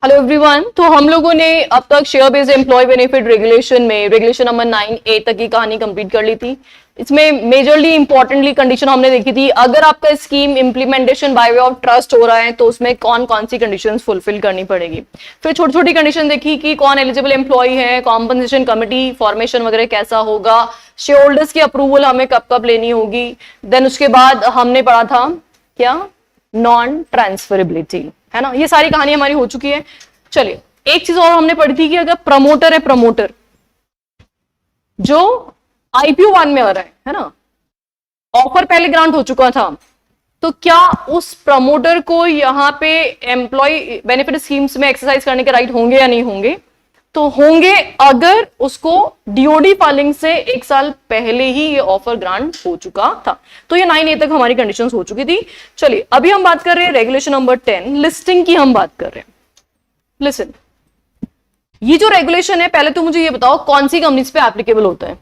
Hello everyone. तो हम लोगों ने अब तक share based employee benefit regulation में रेगुलेशन नंबर 9A तक की कहानी कंप्लीट कर ली थी। इसमें मेजरली इंपॉर्टेंटली कंडीशन हमने देखी थी, अगर आपका scheme implementation by way of trust हो रहा है तो उसमें कौन कौन सी कंडीशंस फुलफिल करनी पड़ेगी। फिर छोटी छोटी कंडीशन देखी कि कौन एलिजिबल एम्प्लॉय है, कॉम्पनसेशन कमिटी फॉर्मेशन वगैरह कैसा होगा, शेयर होल्डर्स की अप्रूवल हमें कब कब लेनी होगी। देन उसके बाद हमने पढ़ा था क्या, नॉन ट्रांसफरेबिलिटी, है ना। ये सारी कहानी हमारी हो चुकी है। चलिए एक चीज और हमने पढ़ी थी कि अगर प्रमोटर है, प्रमोटर जो IPO 1 में आ रहा है ना, ऑफर पहले ग्रांट हो चुका था, तो क्या उस प्रमोटर को यहां पे एम्प्लॉय बेनिफिट स्कीम्स में एक्सरसाइज करने के राइट होंगे या नहीं होंगे? तो होंगे अगर उसको DOD फाइलिंग से 1 साल पहले ही ये ऑफर ग्रांट हो चुका था। तो ये 9A तक हमारी कंडीशंस हो चुकी थी। चलिए अभी हम बात कर रहे हैं रेगुलेशन नंबर 10, लिस्टिंग की हम बात कर रहे हैं। लिसन, ये जो रेगुलेशन है, पहले तो मुझे ये बताओ कौन सी कंपनीज पे एप्लीकेबल होता है।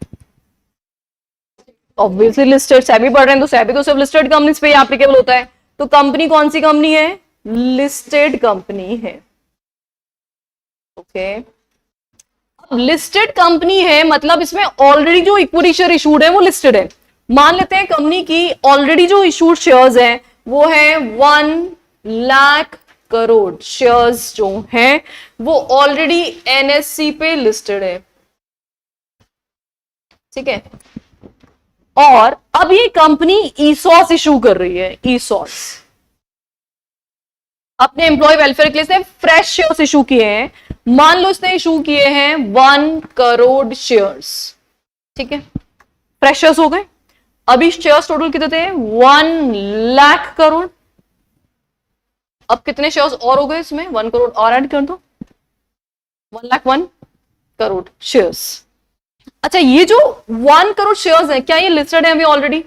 ऑब्वियसली लिस्टेड, सेबी पढ़ रहे हैं तो सेबी तो सिर्फ लिस्टेड कंपनीज पे ही एप्लीकेबल होता है। तो कंपनी कौन सी कंपनी है? लिस्टेड कंपनी है। ओके, लिस्टेड कंपनी है मतलब इसमें ऑलरेडी जो इक्विटी शेयर इशूड है वो लिस्टेड है। मान लेते हैं कंपनी की ऑलरेडी जो इशूड शेयर्स हैं वो है 1 लाख करोड़ शेयर्स जो हैं वो ऑलरेडी NSE पे लिस्टेड है, ठीक है। और अब ये कंपनी ESOS इशू कर रही है, ESOS अपने एम्प्लॉय वेलफेयर के लिए फ्रेश शेयर्स इशू किए हैं। मान लो इसने इशू किए हैं 1 करोड़ शेयर्स, ठीक है, फ्रेश शेयर्स हो गए। अभी शेयर्स टोटल कितने थे? 1 लाख करोड़। अब कितने शेयर्स और हो गए इसमें? 1 करोड़ और ऐड कर दो, 1 करोड़ शेयर्स। अच्छा, ये जो 1 करोड़ शेयर्स है क्या ये लिस्टेड है अभी ऑलरेडी?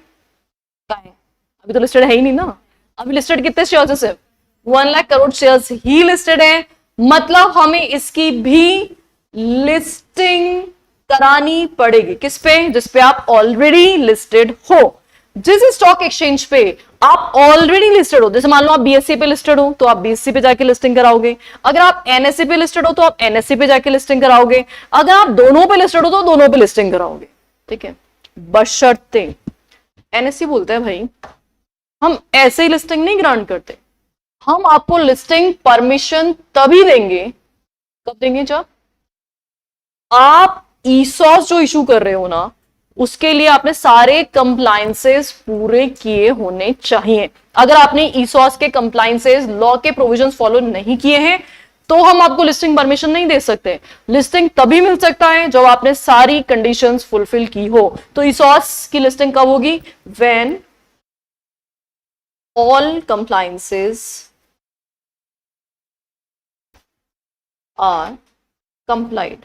अभी तो लिस्टेड है ही नहीं ना। अभी लिस्टेड कितने शेयर्स है? सिर्फ 1 लाख करोड़ शेयर्स ही लिस्टेड है। मतलब हमें इसकी भी लिस्टिंग करानी पड़ेगी। किस पे? जिस पे आप ऑलरेडी लिस्टेड हो। जिस स्टॉक एक्सचेंज पे आप ऑलरेडी लिस्टेड हो, जैसे मान लो आप BSE पे लिस्टेड हो तो आप BSE पे जाके लिस्टिंग कराओगे। अगर आप NSE पे लिस्टेड हो तो आप NSE पे जाके लिस्टिंग कराओगे। अगर आप दोनों पे लिस्टेड हो तो दोनों पे लिस्टिंग कराओगे, ठीक है। बशर्ते NSE बोलते हैं भाई हम ऐसे ही लिस्टिंग नहीं ग्रांट करते, हम आपको लिस्टिंग परमिशन तभी देंगे, कब देंगे? जब आप ESOS जो इशू कर रहे हो ना, उसके लिए आपने सारे कंप्लायंसेस पूरे किए होने चाहिए। अगर आपने ESOS के कंप्लायंसेस, लॉ के प्रोविजंस फॉलो नहीं किए हैं तो हम आपको लिस्टिंग परमिशन नहीं दे सकते। लिस्टिंग तभी मिल सकता है जब आपने सारी कंडीशंस फुलफिल की हो। तो ESOS की लिस्टिंग कब होगी? When all compliances are complied.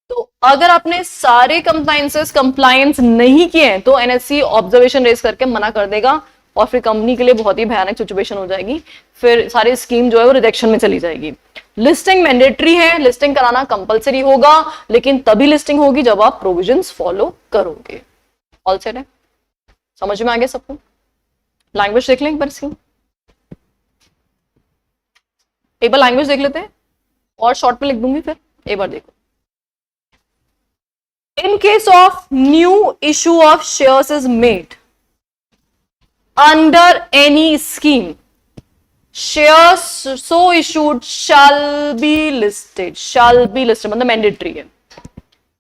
तो अगर आपने सारे कंप्लायंस नहीं किए हैं तो NSE ऑब्जर्वेशन रेज करके मना कर देगा और फिर कंपनी के लिए बहुत ही भयानक सिचुएशन हो जाएगी। फिर सारी स्कीम जो है वो रिजेक्शन में चली जाएगी। लिस्टिंग मैंडेटरी है, लिस्टिंग कराना कंपलसरी होगा, लेकिन तभी लिस्टिंग होगी जब आप प्रोविजंस फॉलो करोगे। ऑल सेट है? समझ में आ गया सबको? लैंग्वेज देख लें एक बार इसकी, एक बार लैंग्वेज देख लेते हैं और शॉर्ट में लिख दूंगी, फिर एक बार देखो। In case of new issue of shares is made under any scheme, shares so issued shall be listed मतलब मैंडेटरी है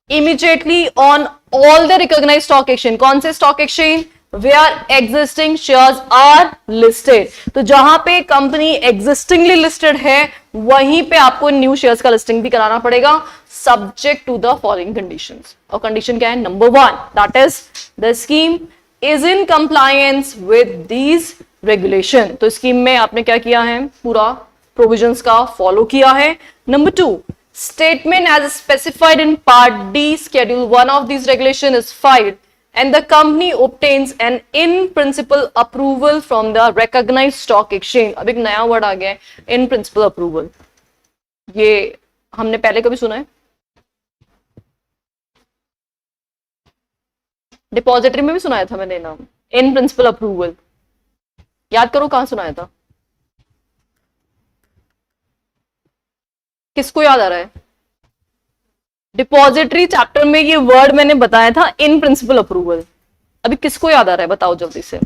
immediately on all the recognized stock exchange। कौन से stock exchange? where existing shares are listed। तो जहां पे company एग्जिस्टिंगली listed है वहीं पे आपको न्यू शेयर्स का लिस्टिंग भी कराना पड़ेगा, subject to the following conditions. और कंडीशन क्या है? Number 1, that is the scheme is in compliance with these regulation. तो स्कीम में आपने क्या किया है? पूरा प्रोविजंस का फॉलो किया है। Number 2, statement as specified in part D schedule 1 of these regulation is filed and the company obtains an in principle approval from the recognized stock exchange। अब एक नया वर्ड आ गया है, in principle approval। ये हमने पहले कभी सुना है? डिपॉजिटरी में भी सुनाया था मैंने नाम, in principle approval। याद करो कहां सुनाया था? किसको याद आ रहा है? डिपॉजिटरी चैप्टर में ये वर्ड मैंने बताया था, इन प्रिंसिपल अप्रूवल। अभी किसको याद आ रहा है बताओ जल्दी से।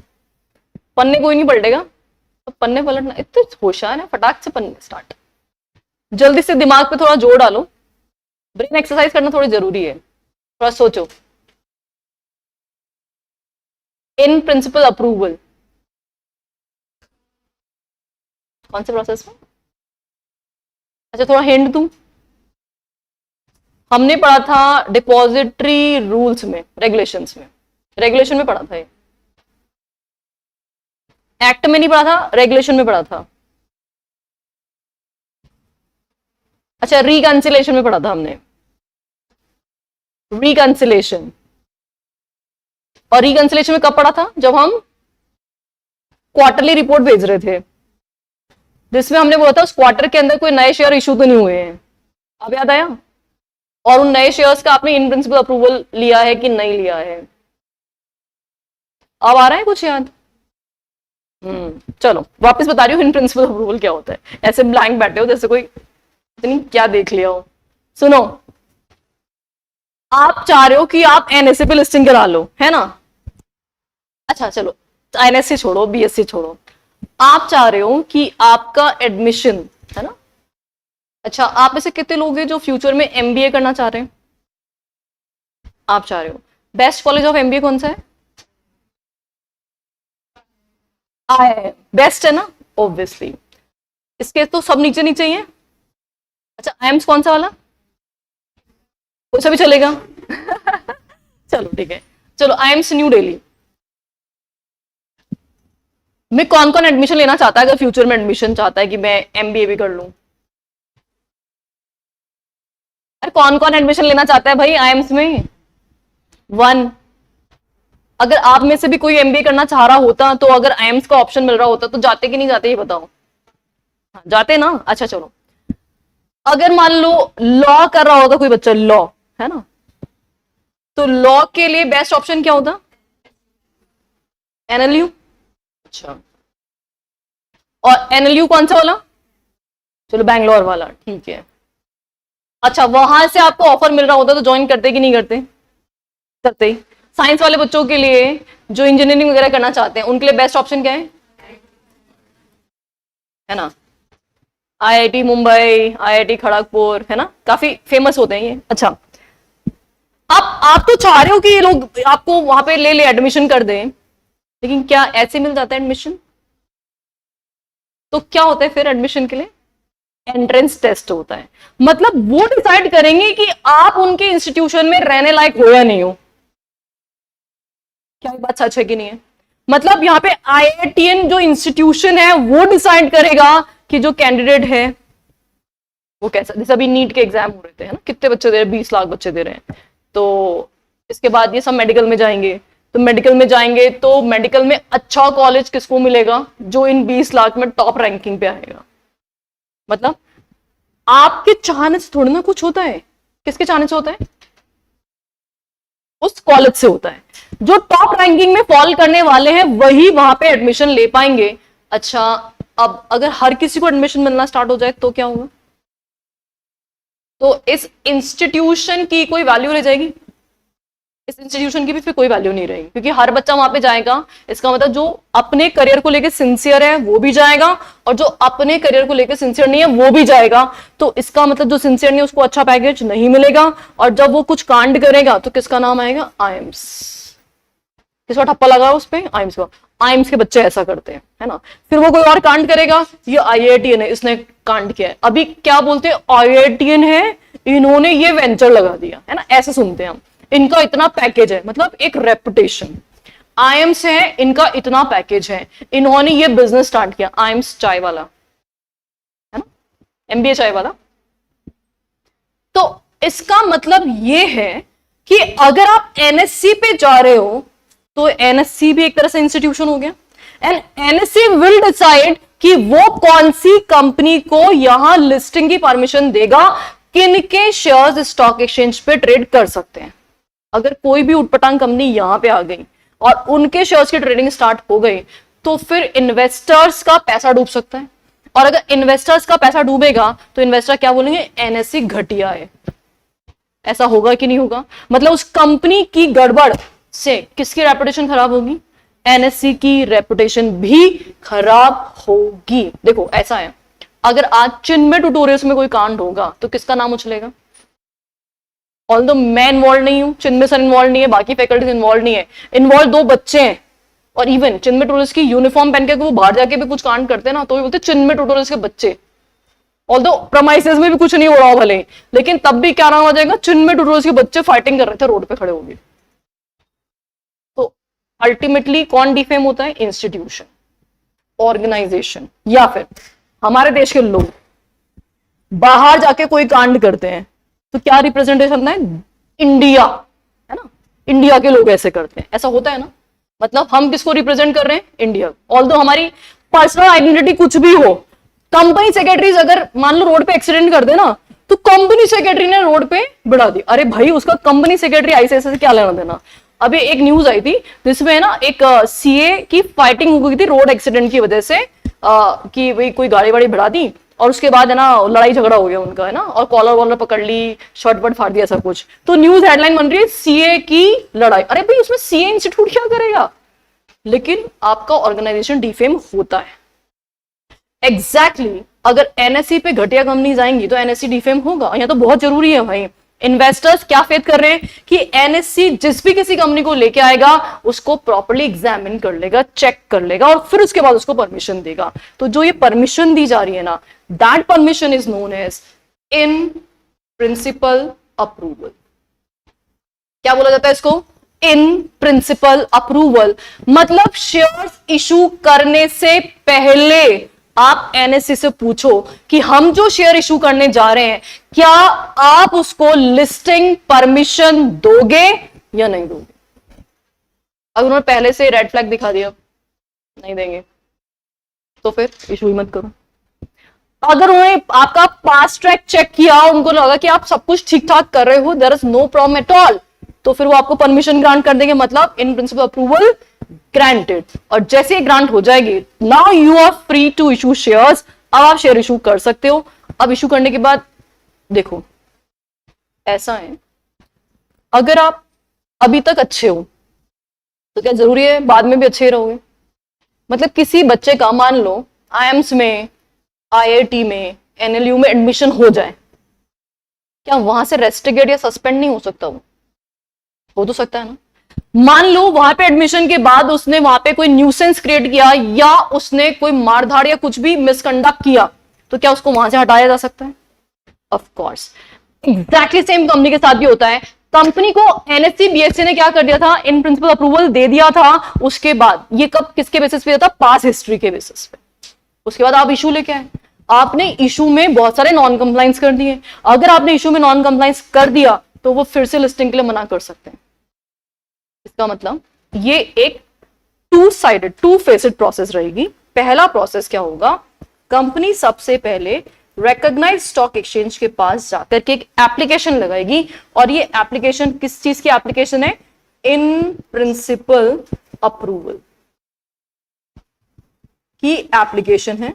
पन्ने कोई नहीं पलटेगा तो पन्ने पलटना, इतने होशियार है, फटाक से पन्ने स्टार्ट। जल्दी से दिमाग पे थोड़ा जोर डालो, ब्रेन एक्सरसाइज करना थोड़ी जरूरी है, थोड़ा सोचो। इन प्रिंसिपल अप्रूवल कौन से प्रोसेस में? अच्छा थोड़ा हिंट दूं, हमने पढ़ा था डिपॉजिटरी रूल्स में, रेगुलेशंस में, रेगुलेशन में पढ़ा था ये, एक्ट में नहीं पढ़ा था, रेगुलेशन में पढ़ा था। अच्छा रिकंसिलेशन में पढ़ा था हमने, रिकंसिलेशन। और रिकंसिलेशन में कब पढ़ा था? जब हम क्वार्टरली रिपोर्ट भेज रहे थे, जिसमें हमने बोला था उस क्वार्टर के अंदर कोई नए शेयर इशू तो नहीं हुए हैं। अब याद आया? और उन नए शेयर्स का आपने इन प्रिंसिपल अप्रूवल लिया है कि नहीं लिया है? अब आ रहा है कुछ याद? चलो वापस बता रही हूँ इन प्रिंसिपल अप्रूवल क्या होता है। ऐसे ब्लैंक बैठे हो जैसे कोई इतनी क्या देख लिया हो। सुनो, आप चाह रहे हो कि आप एनएससी पे लिस्टिंग करा लो, है ना? अच्छा चलो एनएससी छोड़ो, बीएससी छोड़ो, आप चाह रहे हो कि आपका एडमिशन, है ना? अच्छा आप में से कितने लोग हैं जो फ्यूचर में एमबीए करना चाह रहे हैं? आप चाह रहे हो। बेस्ट कॉलेज ऑफ एमबीए कौन सा है? आईआईएम बेस्ट है ना, ऑब्वियसली। इसके तो सब नीचे नीचे ही है। अच्छा आईएम्स कौन सा वाला? कोई सा भी चलेगा। चलो ठीक है, चलो आईएम्स न्यू दिल्ली में कौन कौन एडमिशन लेना चाहता है? अगर फ्यूचर में एडमिशन चाहता है कि मैं एमबीए भी कर लूं, अरे कौन कौन एडमिशन लेना चाहता है भाई आईएम्स में? 1। अगर आप में से भी कोई एमबीए करना चाह रहा होता तो अगर आईएम्स का ऑप्शन मिल रहा होता तो जाते कि नहीं जाते ये बताओ। हाँ, जाते ना। अच्छा चलो, अगर मान लो लॉ कर रहा होता कोई बच्चा, लॉ, है ना, तो लॉ के लिए बेस्ट ऑप्शन क्या होता? एनएलयू। अच्छा, और एनएलयू कौन सा वाला? चलो बैंगलोर वाला, ठीक है। अच्छा वहां से आपको ऑफर मिल रहा होता तो ज्वाइन करते कि नहीं करते? करते ही। साइंस वाले बच्चों के लिए जो इंजीनियरिंग वगैरह करना चाहते हैं उनके लिए बेस्ट ऑप्शन क्या है ना? आईआईटी मुंबई, आईआईटी खड़गपुर, है ना, काफी फेमस होते हैं ये। अच्छा अब आप तो चाह रहे हो कि ये लोग आपको वहां पे ले एडमिशन कर दें, लेकिन क्या ऐसे मिल जाता है एडमिशन? तो क्या होता है फिर एडमिशन के लिए? एंट्रेंस टेस्ट होता है। मतलब वो डिसाइड करेंगे कि आप उनके इंस्टीट्यूशन में रहने लायक हो या नहीं हो। क्या बात सच है कि नहीं है? मतलब यहाँ पे आईआईटीएन जो इंस्टीट्यूशन है वो डिसाइड करेगा कि जो कैंडिडेट है वो कैसा। जैसे अभी नीट के एग्जाम हो रहे थे, है ना, कितने बच्चे दे रहे हैं? 20 लाख बच्चे दे रहे हैं। तो इसके बाद ये सब मेडिकल में जाएंगे, तो मेडिकल में जाएंगे तो मेडिकल में अच्छा कॉलेज किसको मिलेगा? जो इन 20 लाख में टॉप रैंकिंग पे आएगा। मतलब आपके चाहने से थोड़ी ना कुछ होता है। किसके चाहने से होता है? उस कॉलेज से होता है। जो टॉप रैंकिंग में फॉल करने वाले हैं वही वहां पे एडमिशन ले पाएंगे। अच्छा अब अगर हर किसी को एडमिशन मिलना स्टार्ट हो जाए तो क्या होगा? तो इस इंस्टीट्यूशन की कोई वैल्यू रह जाएगी? इस इंस्टीट्यूशन की भी फिर कोई वैल्यू नहीं रहेगी, क्योंकि हर बच्चा वहां पे जाएगा। इसका मतलब जो अपने करियर को लेकर सिंसियर है वो भी जाएगा, और जो अपने करियर को लेकर सिंसियर नहीं है वो भी जाएगा। तो इसका मतलब जो सिंसियर नहीं है उसको अच्छा पैकेज नहीं मिलेगा, और जब वो कुछ कांड करेगा तो किसका नाम आएगा? आईएम्स। किसका ठप्पा लगा उस पर? आईएम्स का। आईएम्स के बच्चे ऐसा करते हैं, है ना। फिर वो कोई और कांड करेगा, ये आईआईटीएन है, इसने कांड किया है, अभी क्या बोलते हैं? आईआईटीएन है, इन्होंने ये वेंचर लगा दिया, है ना, ऐसे सुनते हैं हम। इनका इतना पैकेज है, मतलब एक रेपुटेशन। आईएम्स है, इनका इतना पैकेज है, इन्होंने ये बिजनेस स्टार्ट किया। आईएम्स चाय वाला, है ना, एमबीए चाय वाला। तो इसका मतलब ये है कि अगर आप एनएससी पे जा रहे हो तो एनएससी भी एक तरह से इंस्टीट्यूशन हो गया, एंड एनएससी विल डिसाइड कि वो कौन सी कंपनी को यहां लिस्टिंग की परमिशन देगा, किनके शेयर्स स्टॉक एक्सचेंज पे ट्रेड कर सकते हैं। अगर कोई भी उटपटांग कंपनी यहां पे आ गई और उनके शेयर्स की ट्रेडिंग स्टार्ट हो गई तो फिर इन्वेस्टर्स का पैसा डूब सकता है। और अगर इन्वेस्टर्स का पैसा डूबेगा तो इन्वेस्टर क्या बोलेंगे, एनएससी घटिया है। ऐसा होगा कि नहीं होगा? मतलब उस कंपनी की गड़बड़ से किसकी रेपुटेशन खराब होगी? एनएससी की रेपुटेशन भी खराब होगी। देखो ऐसा है, अगर आज चिन्मय ट्यूटोरियल्स में कोई कांड होगा तो किसका नाम उछलेगा? ऑल्दो मैं इन्वॉल्व नहीं हूं, चिन्मय सर इन्वॉल्व नहीं है, बाकी फैकल्टीज इन्वॉल्व नहीं है, इन्वॉल्व 2 बच्चे हैं, और इवन चिन्मय ट्यूटोरियल्स की यूनिफॉर्म पहन के वो बाहर जाके भी कुछ कांड करते हैं ना, तो भी बोलते चिन्मय ट्यूटोरियल्स के बच्चे। ऑल्दो प्रमाइसेस में भी कुछ नहीं हो रहा हो भले, लेकिन तब भी क्या नाम आ जाएगा, चिन्मय ट्यूटोरियल्स के बच्चे फाइटिंग कर रहे थे रोड पे खड़े होंगे। तो अल्टीमेटली कौन डिफेम होता है? इंस्टीट्यूशन, ऑर्गेनाइजेशन, या फिर हमारे देश के लोग बाहर जाके कोई कांड करते हैं तो क्या रिप्रेजेंटेशन है? इंडिया, है ना, इंडिया के लोग ऐसे करते हैं, ऐसा होता है ना। मतलब हम किसको रिप्रेजेंट कर रहे हैं? इंडिया। ऑल्दो हमारी पर्सनल आइडेंटिटी कुछ भी हो, कंपनी सेक्रेटरीज अगर मान लो रोड पे एक्सीडेंट कर दे ना, तो कंपनी सेक्रेटरी ने रोड पे बढ़ा दी, अरे भाई उसका कंपनी सेक्रेटरी आईसीएस से क्या लेना देना। अभी एक न्यूज आई थी जिसमें ना एक सीए की फाइटिंग हो गई थी रोड एक्सीडेंट की वजह से, कि भाई कोई गाड़ी वाड़ी बढ़ा दी और उसके बाद है ना लड़ाई झगड़ा हो गया उनका, है ना, और कॉलर वॉलर पकड़ ली, शर्ट वर्ट फाड़ दिया, सब कुछ। तो न्यूज हेडलाइन बन रही है सीए की लड़ाई। अरे भाई उसमें सीए इंस्टीट्यूट क्या करेगा? लेकिन आपका ऑर्गेनाइजेशन डिफेम होता है। एग्जैक्टली अगर एनएससी पे घटिया कंपनीज आएंगी तो एनएससी डिफेम होगा। यहाँ तो बहुत जरूरी है भाई, इन्वेस्टर्स क्या फेथ कर रहे हैं कि एनएससी जिस भी किसी कंपनी को लेके आएगा उसको प्रॉपर्ली एग्जामिन कर लेगा, चेक कर लेगा और फिर उसके बाद उसको परमिशन देगा। तो जो ये परमिशन दी जा रही है ना, that permission is known as in principle approval. क्या बोला जाता है इसको? In principle approval. मतलब शेयर्स इशू करने से पहले आप एनएससी से पूछो कि हम जो शेयर इशू करने जा रहे हैं क्या आप उसको लिस्टिंग परमिशन दोगे या नहीं दोगे। अगर उन्होंने पहले से रेड फ्लैग दिखा दिया नहीं देंगे तो फिर इशू ही मत करो। अगर उन्होंने आपका पास्ट ट्रैक चेक किया, उनको लगा कि आप सब कुछ ठीक ठाक कर रहे हो, there is no problem at all, तो फिर वो आपको परमिशन ग्रांट कर देंगे, मतलब इन प्रिंसिपल अप्रूवल ग्रांटेड। और जैसे ग्रांट हो जाएगी, now you are free to issue shares. अब आप शेयर इशू कर सकते हो। अब इशू करने के बाद देखो ऐसा है, अगर आप अभी तक अच्छे हो तो क्या जरूरी है बाद में भी अच्छे रहोगे? मतलब किसी बच्चे का मान लो आईएम्स में, आईआईटी में, एनएलयू में एडमिशन हो जाए, क्या वहां से रेस्ट्रिकेट या सस्पेंड नहीं हो सकता? वो हो तो सकता है ना। मान लो वहां पे एडमिशन के बाद उसने वहां पे कोई न्यूसेंस क्रिएट किया या उसने कोई मारधाड़ या कुछ भी मिसकंडक्ट किया, तो क्या उसको वहां से हटाया जा सकता है? Of course. Exactly same company के साथ भी होता है। कंपनी को एनएससी बीएससी ने क्या कर दिया था? इन प्रिंसिपल अप्रूवल दे दिया था। उसके बाद ये कब किसके बेसिस पे था? पास हिस्ट्री के बेसिस पे। उसके बाद आप इशू लेके आए, आपने इशू में बहुत सारे नॉन कंप्लायंस कर दिए। अगर आपने इशू में नॉन कंप्लायंस कर दिया तो वो फिर से लिस्टिंग के लिए मना कर सकते हैं। इसका मतलब ये एक two sided, two faced process रहेगी। पहला प्रोसेस क्या होगा? कंपनी सबसे पहले रिकॉग्नाइज्ड स्टॉक एक्सचेंज के पास जाकर के एक एप्लीकेशन लगाएगी, और ये एप्लीकेशन किस चीज की एप्लीकेशन है? इन प्रिंसिपल अप्रूवल की एप्लीकेशन है।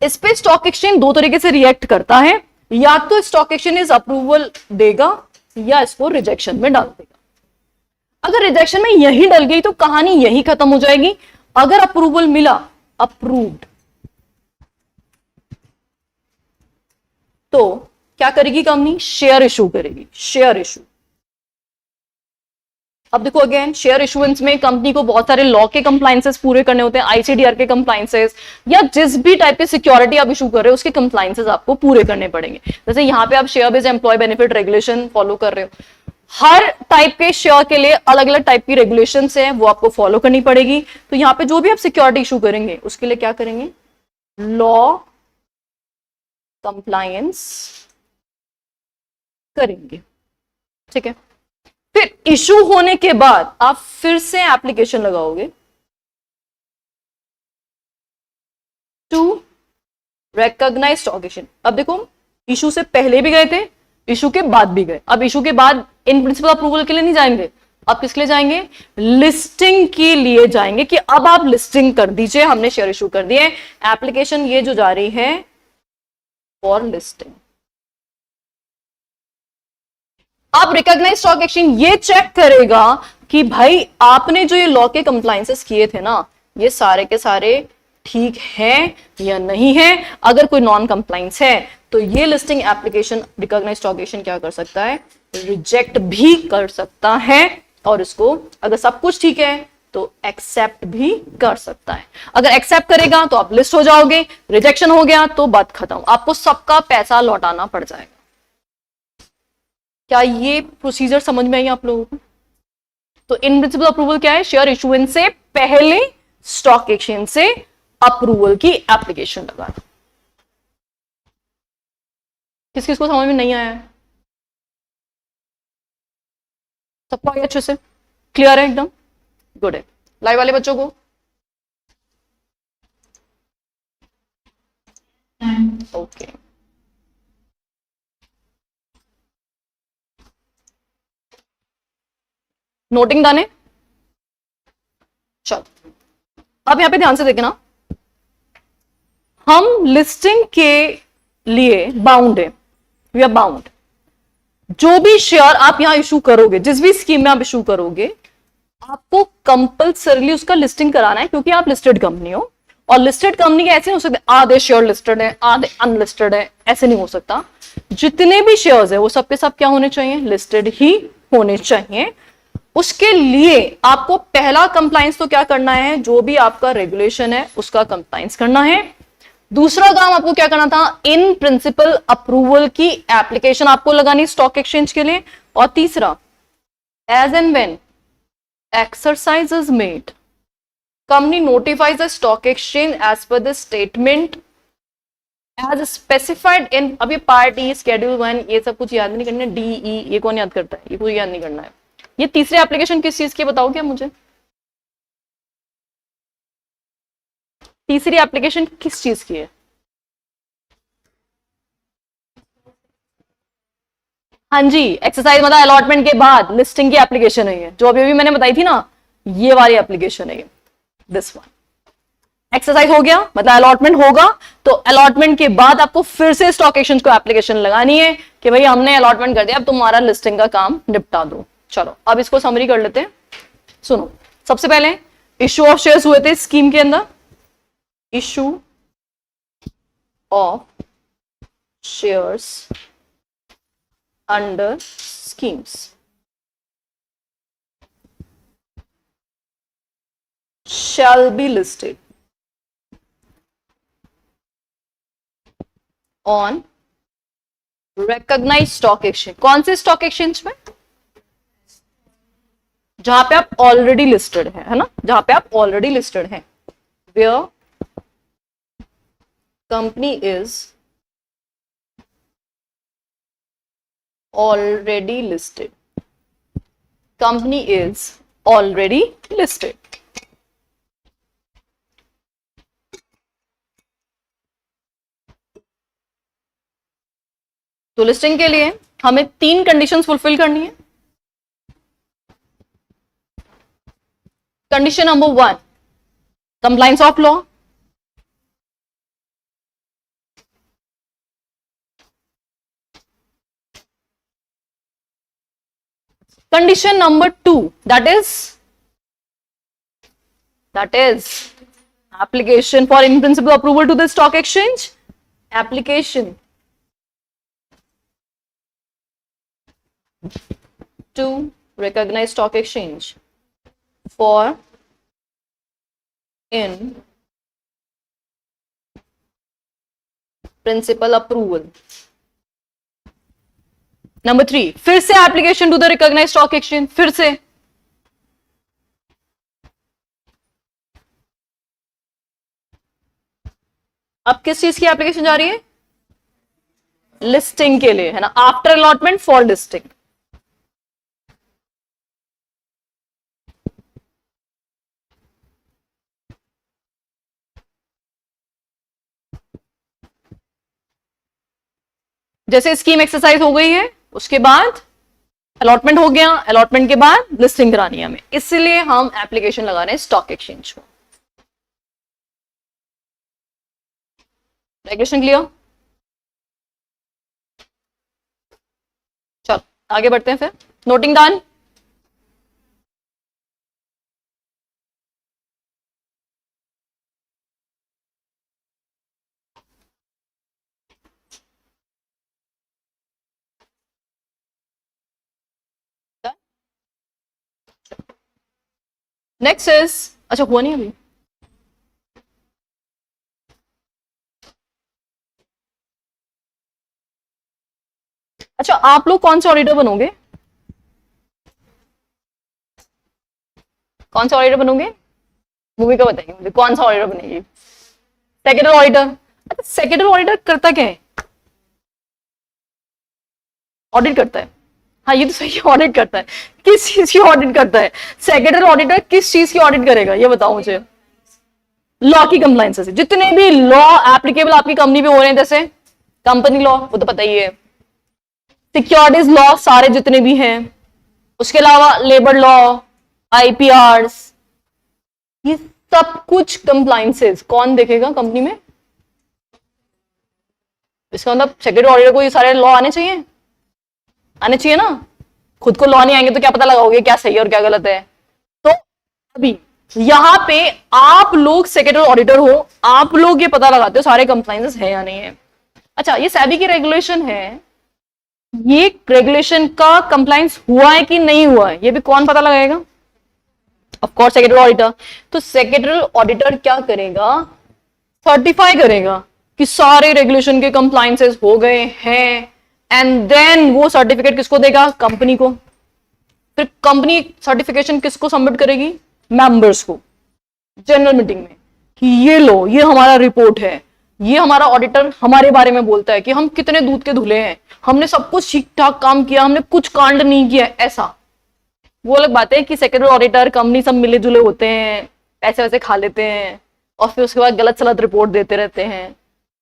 इस पे स्टॉक एक्सचेंज 2 तरीके से रिएक्ट करता है, या तो स्टॉक एक्सचेंज इस अप्रूवल देगा या इसको रिजेक्शन में डाल देगा। अगर रिजेक्शन में यही डल गई तो कहानी यही खत्म हो जाएगी। अगर अप्रूवल मिला, अप्रूव्ड, तो क्या करेगी कंपनी? शेयर इशू करेगी। Share issue. अब देखो अगेन, शेयर इशुएंस में कंपनी को बहुत सारे लॉ के कंप्लायंसेस पूरे करने होते हैं, आईसीडीआर के कंप्लायंसेस, या जिस भी टाइप की सिक्योरिटी आप इशू कर रहे हो उसके कंप्लायंसेस आपको पूरे करने पड़ेंगे। जैसे यहाँ पे आप share based employee benefit regulation follow कर रहे हो, हर टाइप के शेयर के लिए अलग अलग टाइप की रेगुलेशंस हैं, वो आपको फॉलो करनी पड़ेगी। तो यहाँ पे जो भी आप सिक्योरिटी इशू करेंगे उसके लिए क्या करेंगे? लॉ कंप्लायंस करेंगे। ठीक है। फिर इशू होने के बाद आप फिर से एप्लीकेशन लगाओगे टू रिकॉग्नाइज स्टॉक एक्सचेंज। अब देखो, इशू से पहले भी गए थे, इशू के बाद भी गए। अब इशू के बाद इन प्रिंसिपल अप्रूवल के लिए नहीं जाएंगे, अब किसके लिए जाएंगे? लिस्टिंग के लिए जाएंगे कि अब आप लिस्टिंग कर दीजिए, हमने शेयर इशू कर दिए। एप्लीकेशन ये जो जा रही है फॉर लिस्टिंग। अब रिकॉग्नाइज स्टॉक एक्सचेंज ये चेक करेगा कि भाई आपने जो ये लॉ के कंप्लायंसेस किए थे ना, ये सारे के सारे ठीक है या नहीं है। अगर कोई नॉन कंप्लायंस है तो ये listing application recognise stock exchange क्या कर सकता है? रिजेक्ट भी कर सकता है, और इसको अगर सब कुछ ठीक है तो एक्सेप्ट भी कर सकता है। अगर एक्सेप्ट करेगा तो आप लिस्ट हो जाओगे, रिजेक्शन हो गया तो बात खत्म, आपको सबका पैसा लौटाना पड़ जाएगा। क्या ये प्रोसीजर समझ में आई आप लोगों को? तो इन प्रिंसिपल अप्रूवल क्या है? शेयर इशुएंस से पहले स्टॉक एक्सचेंज से अप्रूवल की एप्लीकेशन लगाना। किस किस को समझ में नहीं आया है? सबको आया अच्छे से? क्लियर है एकदम? गुड है। लाइव वाले बच्चों को? ओके। नोटिंग डन है? चलो अब यहां पे ध्यान से देखना, हम लिस्टिंग के लिए बाउंड है, वी आर बाउंड। जो भी शेयर आप यहां इशू करोगे, जिस भी स्कीम में आप इशू करोगे, आपको कंपल्सरली उसका लिस्टिंग कराना है, क्योंकि आप लिस्टेड कंपनी हो। और लिस्टेड कंपनी के ऐसे नहीं हो सकते आधे शेयर लिस्टेड है आधे अनलिस्टेड है, ऐसे नहीं हो सकता। जितने भी शेयर्स है वो सब के सब क्या होने चाहिए? लिस्टेड ही होने चाहिए। उसके लिए आपको पहला कंप्लायंस तो क्या करना है? जो भी आपका रेगुलेशन है उसका कंप्लायंस करना है। दूसरा काम आपको क्या करना था? इन प्रिंसिपल अप्रूवल की एप्लीकेशन आपको लगानी स्टॉक एक्सचेंज के लिए। और तीसरा, as and when exercise is made, company notifies the stock exchange as per the statement as specified in. अब ये पार्ट ई, शेड्यूल 1, ये सब कुछ याद नहीं करना। डी ई ये कौन याद करता है? ये कोई याद नहीं करना है। ये तीसरी एप्लीकेशन किस चीज की बताओ क्या मुझे? तीसरी एप्लीकेशन किस चीज की है? हाँ जी, एक्सरसाइज मतलब अलॉटमेंट के बाद लिस्टिंग की एप्लीकेशन है ये, जो अभी अभी मैंने बताई थी ना, ये वाली एप्लीकेशन है ये, दिस वन। एक्सरसाइज हो गया मतलब अलॉटमेंट होगा, तो अलॉटमेंट के बाद आपको फिर से स्टॉक एक्सचेंज को एप्लीकेशन लगानी है कि भाई हमने अलॉटमेंट कर दिया, अब तुम्हारा लिस्टिंग का काम निपटा दो। चलो अब इसको समरी कर लेते हैं। सुनो, सबसे पहले इश्यू ऑफ शेयर्स हुए थे स्कीम के अंदर। Issue of shares under schemes shall be listed on recognized stock exchange। कौन से स्टॉक एक्सचेंज में? जहां पे आप ऑलरेडी लिस्टेड है ना, जहां पे आप ऑलरेडी लिस्टेड हैं। where company is already listed, company is already listed। तो लिस्टिंग के लिए हमें 3 कंडीशंस फुलफिल करनी है। Condition number 1, compliance of law. Condition number 2, that is application for in principle approval to the stock exchange, application to recognize stock exchange for in principle approval। नंबर 3, फिर से application to the recognise stock exchange, फिर से। अब किस चीज की application जा रही है? लिस्टिंग के लिए, है ना, आफ्टर अलॉटमेंट फॉर लिस्टिंग। जैसे स्कीम एक्सरसाइज हो गई है, उसके बाद अलॉटमेंट हो गया, अलॉटमेंट के बाद लिस्टिंग करानी है हमें, इसलिए हम एप्लीकेशन लगा रहे हैं स्टॉक एक्सचेंज को। Regulation clear? चलो आगे बढ़ते हैं फिर। Noting done? नेक्स्ट इज, अच्छा हुआ नहीं अभी? अच्छा आप लोग कौन से ऑडिटर बनोगे? कौन सा ऑडिटर बनोगे? भूमिका बताएगी मुझे कौन सा ऑडिटर बनेगी। Secretary auditor. अच्छा सेक्रेटरी ऑडिटर करता क्या है? ऑडिट करता है। हाँ ये तो सही है, ऑडिट करता है। किस चीज की ऑडिट करता है? सेक्रेटरी ऑडिटर किस चीज की ऑडिट करेगा ये बताओ मुझे। लॉ की कंप्लायंस से, जितने भी लॉ एप्लीकेबल आपकी कंपनी पे हो रहे हैं, जैसे कंपनी लॉ वो तो पता ही है, सिक्योरिटीज लॉ सारे जितने भी हैं, उसके अलावा लेबर लॉ, आईपीआरस, ये सब कुछ कंप्लायंसेस कौन देखेगा कंपनी में? इसका मतलब सेक्रेटरी ऑडिटर को ये सारे लॉ आने चाहिए, आने चाहिए ना। खुद को लॉ नहीं आएंगे तो क्या पता लगाओगे क्या सही है और क्या गलत है? तो अभी यहां पे आप लोग सेक्रेटरी ऑडिटर हो, आप लोग ये पता लगाते हो सारे कंप्लायंसेस है या नहीं है। अच्छा ये सेबी की रेगुलेशन है, ये रेगुलेशन का कंप्लायंस हुआ है कि नहीं हुआ है ये भी कौन पता लगाएगा? Of course secretary auditor. तो सेक्रेटरी ऑडिटर क्या करेगा? सर्टिफाई करेगा कि सारे रेगुलेशन के कंप्लायंसेस हो गए हैं, एंड देन वो सर्टिफिकेट किसको देगा? कंपनी को। फिर कंपनी सर्टिफिकेशन किसको सबमिट करेगी? मेंबर्स को, जनरल मीटिंग में, कि ये लो ये हमारा रिपोर्ट है, ये हमारा ऑडिटर हमारे बारे में बोलता है कि हम कितने दूध के धुले हैं, हमने सब कुछ ठीक ठाक काम किया, हमने कुछ कांड नहीं किया। ऐसा वो अलग बात है कि सेक्रेटरी ऑडिटर कंपनी सब मिले जुले होते हैं, पैसे वैसे खा लेते हैं और फिर उसके बाद गलत सलत रिपोर्ट देते रहते हैं।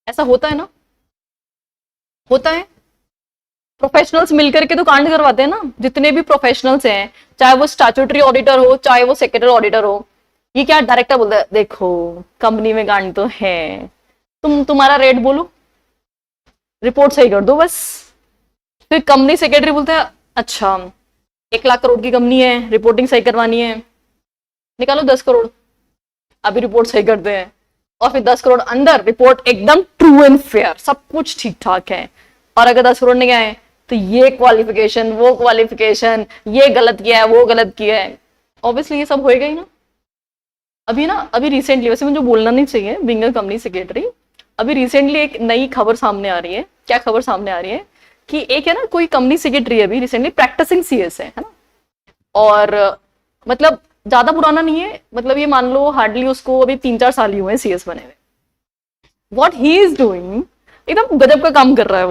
ऐसा होता है ना, होता है। प्रोफेशनल्स मिलकर के तो कांड करवाते हैं ना, जितने भी प्रोफेशनल्स हैं, चाहे वो स्टैट्यूटरी ऑडिटर हो चाहे वो सेक्रेटरी ऑडिटर हो। ये क्या डायरेक्टर बोलता है, देखो कंपनी में कांड तो है, तुम्हारा रेट बोलो, रिपोर्ट सही कर दो बस। फिर कंपनी सेक्रेटरी बोलता है अच्छा 1 लाख करोड़ की कंपनी है, रिपोर्टिंग सही करवानी है, निकालो 10 करोड़, अभी रिपोर्ट सही करते हैं। और फिर 10 करोड़ अंदर रिपोर्ट एकदम ट्रू एंड फेयर, सब कुछ ठीक ठाक है। और अगर 10 करोड़ नहीं आए तो ये क्वालिफिकेशन वो क्वालिफिकेशन, ये गलत किया है वो गलत किया है। ऑब्वियसली ये सब होएगा ही ना। अभी रिसेंटली, वैसे मुझे बोलना नहीं चाहिए बीइंग अ कंपनी सेक्रेटरी, अभी रिसेंटली एक नई खबर सामने आ रही है। क्या खबर सामने आ रही है कि एक है ना कोई कंपनी सेक्रेटरी अभी रिसेंटली प्रैक्टिसिंग सीएस है ना, और मतलब ज्यादा पुराना नहीं है, मतलब ये मान लो हार्डली उसको अभी 3-4 साल ही हुए हैं सीएस बने हुए। व्हाट ही इज डूइंग, एकदम गजब का काम कर रहा है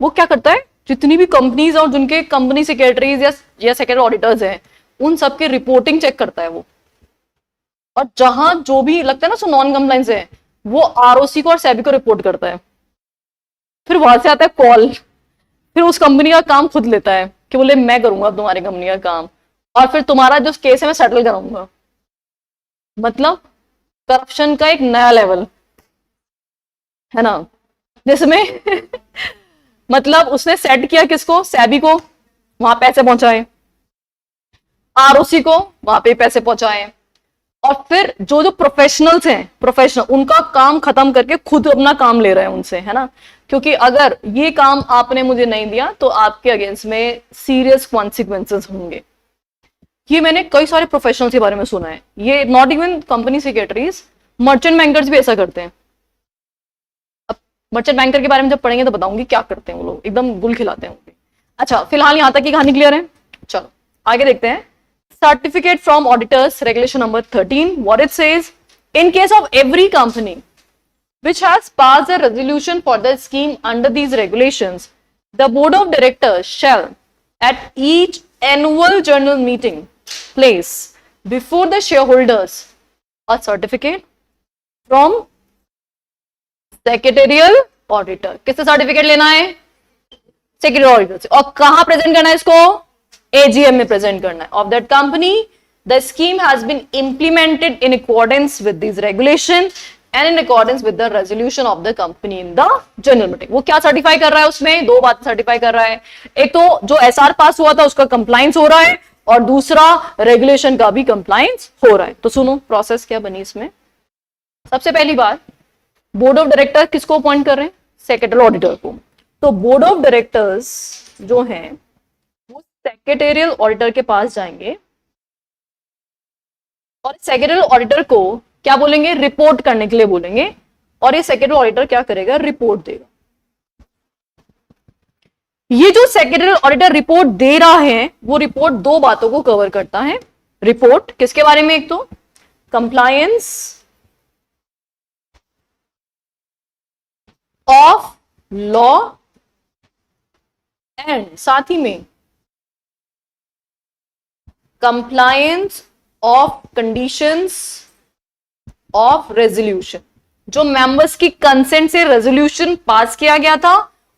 वो क्या करता है, जितनी भी कंपनीज और जिनके कंपनी सेक्रेटरीज या सेक्रेटरी ऑडिटर्स हैं उन सबके रिपोर्टिंग चेक करता है वो। और जहां जो भी लगता है ना सो नॉन कंप्लायंस है, वो आरओसी को और सेबी को रिपोर्ट करता है। फिर वहां से आता है कॉल, फिर उस कंपनी का काम खुद लेता है कि बोले मैं करूंगा तुम्हारी कंपनी का काम, और फिर तुम्हारा जो केस है मैं सेटल कराऊंगा। मतलब करप्शन का एक नया लेवल है ना, जिसमें मतलब उसने सेट किया किसको? सेबी को, वहां पैसे पहुंचाए, आरओसी को वहां पे पैसे पहुंचाए, और फिर जो जो प्रोफेशनल्स हैं, प्रोफेशनल उनका काम खत्म करके खुद अपना काम ले रहे हैं उनसे, है ना। क्योंकि अगर ये काम आपने मुझे नहीं दिया तो आपके अगेंस्ट में सीरियस कॉन्सिक्वेंसेस होंगे। ये मैंने कई सारे प्रोफेशनल्स के बारे में सुना है, ये not even company secretaries, merchant bankers भी ऐसा करते हैं। अब मर्चेंट बैंकर के बारे में जब पढ़ेंगे तो बताऊंगी क्या करते हैं वो लोग, एकदम गुल खिलाते हैं। अच्छा फिलहाल यहां तक की कहानी क्लियर है, चलो आगे देखते हैं। Certificate from auditors, regulation number 13. What it says, in case of every company which has passed a resolution for the scheme under these regulations, the board of directors shall, at each annual general meeting, place before the shareholders a certificate from secretarial auditor. किससे certificate लेना है? Secretary auditor से। और कहां present करना है इसको? AGM में प्रेजेंट करना है of that company the scheme has been implemented in accordance with this regulation and in accordance with the resolution of the company in the general meeting. वो क्या सर्टिफाई कर रहा है उसमें? दो बात सर्टिफाई कर रहा है, एक तो जो एसआर पास हुआ था उसका कंप्लायंस हो रहा है और दूसरा रेगुलेशन का भी कंप्लायंस हो रहा है। तो सुनो प्रोसेस क्या बनी इसमें। सबसे पहली बात, बोर्ड ऑफ डायरेक्टर किसको अपॉइंट कर रहे हैं? सेक्रेटरी ऑडिटर को। तो बोर्ड ऑफ डायरेक्टर्स जो हैं वो सेक्रेटेरियल ऑडिटर के पास जाएंगे और सेक्रेटरी ऑडिटर को क्या बोलेंगे? रिपोर्ट करने के लिए बोलेंगे और ये सेक्रेटरी ऑडिटर क्या करेगा? रिपोर्ट देगा। ये जो सेक्रेटरी ऑडिटर रिपोर्ट दे रहा है वो रिपोर्ट दो बातों को कवर करता है। रिपोर्ट किसके बारे में? एक तो कंप्लायंस ऑफ लॉ एंड साथ ही में compliance of conditions of resolution. जो मेंबर्स की कंसेंट से रेजोल्यूशन पास किया गया था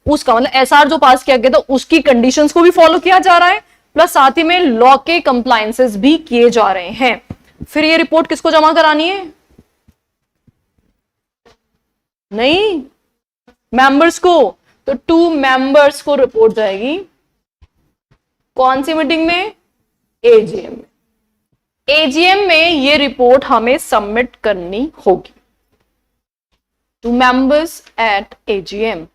उसका मतलब एसआर जो पास किया गया था उसकी कंडीशंस को भी फॉलो किया जा रहा है, प्लस साथ ही में लॉ के कंप्लायंसेस भी किए जा रहे हैं। फिर ये रिपोर्ट किसको जमा करानी है? नहीं, मेंबर्स को। तो 2 मेंबर्स को रिपोर्ट जाएगी कौन सी मीटिंग में? एजीएम में। एजीएम में ये रिपोर्ट हमें सबमिट करनी होगी। 2 मेंबर्स एट एजीएम।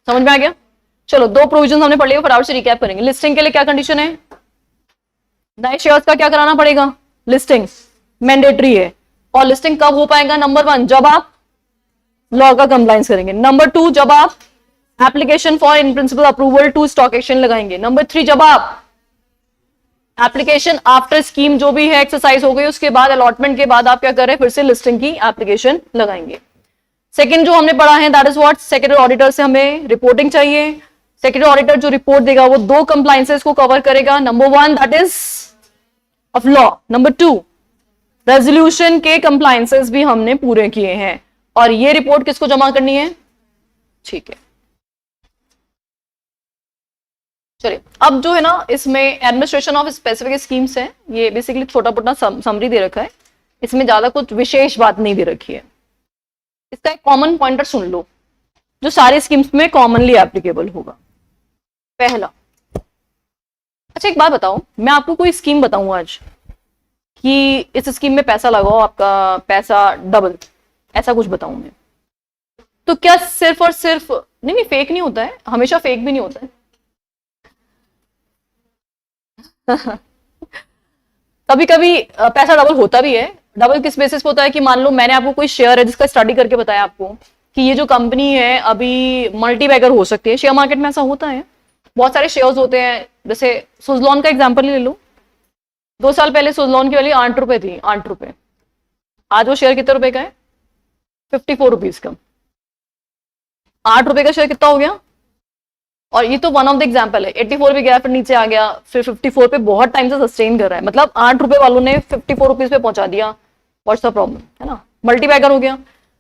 समझ में आ गया? चलो 2 प्रोविजन हमने पढ़ लिया, फटाफट से रिकैप करेंगे। लिस्टिंग के लिए क्या कंडीशन है? नए शेयर्स का क्या कराना पड़ेगा? लिस्टिंग मैंडेटरी है। और लिस्टिंग कब हो पाएगा? नंबर 1 जब आप लॉ का कंप्लायंस करेंगे। नंबर 2 जब आप application for in principle approval to stock exchange लगाएंगे। नंबर 3 जब आप एप्लीकेशन आफ्टर स्कीम जो भी है एक्सरसाइज हो गई उसके बाद अलॉटमेंट के बाद आप क्या कर रहे हैं? फिर से लिस्टिंग की एप्लीकेशन लगाएंगे। सेकंड जो हमने पढ़ा है that is what? Secretary auditor से हमें रिपोर्टिंग चाहिए। सेक्रेटरी ऑडिटर जो रिपोर्ट देगा वो 2 कंप्लायंसेस को कवर करेगा। Number 1 that is of law, number 2 resolution के कंप्लायंसेस भी हमने पूरे किए हैं। और ये रिपोर्ट किसको जमा करनी है? ठीक है, चलिए अब जो है ना इसमें एडमिनिस्ट्रेशन ऑफ स्पेसिफिक स्कीम्स है, ये बेसिकली छोटा मोटा समरी दे रखा है, इसमें ज्यादा कुछ विशेष बात नहीं दे रखी है। इसका एक कॉमन पॉइंटर सुन लो जो सारे स्कीम्स में कॉमनली एप्लीकेबल होगा। पहला, अच्छा एक बात बताओ, मैं आपको कोई स्कीम बताऊं आज कि इस स्कीम में पैसा लगाओ आपका पैसा डबल, ऐसा कुछ बताऊं मैं, तो क्या सिर्फ और सिर्फ नहीं फेक नहीं होता है, हमेशा फेक भी नहीं होता है। कभी कभी पैसा डबल होता भी है। डबल किस बेसिस पे होता है कि मान लो मैंने आपको कोई शेयर है जिसका स्टडी करके बताया आपको कि ये जो कंपनी है अभी मल्टी बैगर हो सकती है। शेयर मार्केट में ऐसा होता है, बहुत सारे शेयर्स होते हैं। जैसे सुजलॉन का एग्जांपल ले लो, 2 साल पहले सुजलॉन की वैल्यू 8 रुपए थी, 8 रुपए। आज वो शेयर कितने रुपए का है? 54 रुपीज का। 8 रुपए का शेयर कितना हो गया? और ये तो वन ऑफ द एग्जांपल है। 84 पे गया, फिर नीचे आ गया, फिर 54 पे बहुत टाइम से सस्टेन कर रहा है। मतलब 8 रुपए वालों ने 54 रुपीज पे पहुंचा दिया। व्हाट्स द प्रॉब्लम, है ना? मल्टीबैगर हो गया।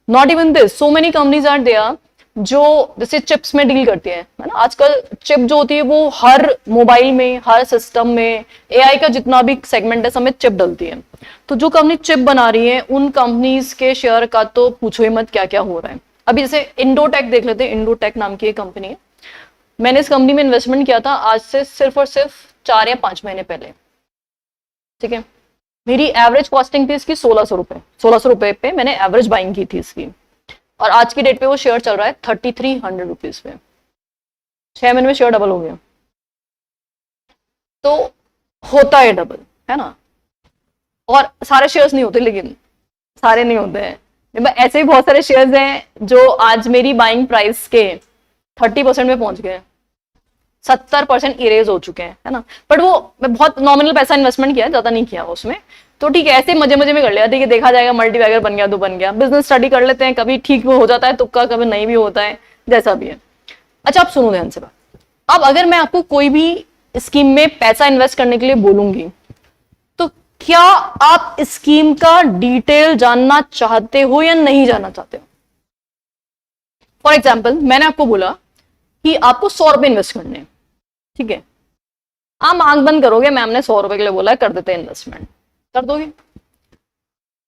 Not even this, so many companies are there जो जैसे चिप्स में डील करती है ना। आजकल चिप जो होती है वो हर मोबाइल में, हर सिस्टम में, एआई का जितना भी सेगमेंट है समेत चिप डलती है। तो जो कंपनी चिप बना रही है उन कंपनीज के शेयर का तो पूछो ही मत क्या क्या हो रहा है। अभी जैसे इंडोटेक देख लेते हैं, इंडोटेक नाम की एक कंपनी है। मैंने इस कंपनी में इन्वेस्टमेंट किया था आज से सिर्फ और सिर्फ 4 या 5 महीने पहले, ठीक है। मेरी एवरेज कॉस्टिंग थी इसकी 1600 रुपए। 1600 रुपए पे मैंने एवरेज बाइंग की थी इसकी, और आज की डेट पे वो शेयर चल रहा है 3300 रुपीज पे। 6 महीने में शेयर डबल हो गया। तो होता है डबल, है ना। और सारे शेयर्स नहीं होते, लेकिन सारे नहीं होते हैं। ऐसे ही बहुत सारे शेयर्स हैं जो आज मेरी बाइंग प्राइस के 30% में पहुंच गए, 70% इरेज हो चुके हैं, है ना। बट वो मैं बहुत नॉमिनल पैसा इन्वेस्टमेंट किया है, ज्यादा नहीं किया उसमें। तो ठीक है, ऐसे मजे मजे में कर लिया, ठीक है, देखा जाएगा, मल्टीबैगर बन गया तो बन गया। बिजनेस स्टडी कर लेते हैं, कभी ठीक हो जाता है तुक्का, कभी नहीं भी होता है, जैसा भी है। अच्छा, आप सुनो ध्यान से बात। अब अगर मैं आपको कोई भी स्कीम में पैसा इन्वेस्ट करने के लिए बोलूंगी तो क्या आप स्कीम का डिटेल जानना चाहते हो या नहीं जानना चाहते हो? फॉर एग्जाम्पल, मैंने आपको बोला कि आपको 100 रुपए इन्वेस्ट करने हैं, ठीक है, आप आंख बंद करोगे, मैम ने 100 रुपए के लिए बोला है, कर देते हैं इन्वेस्टमेंट, कर दोगे।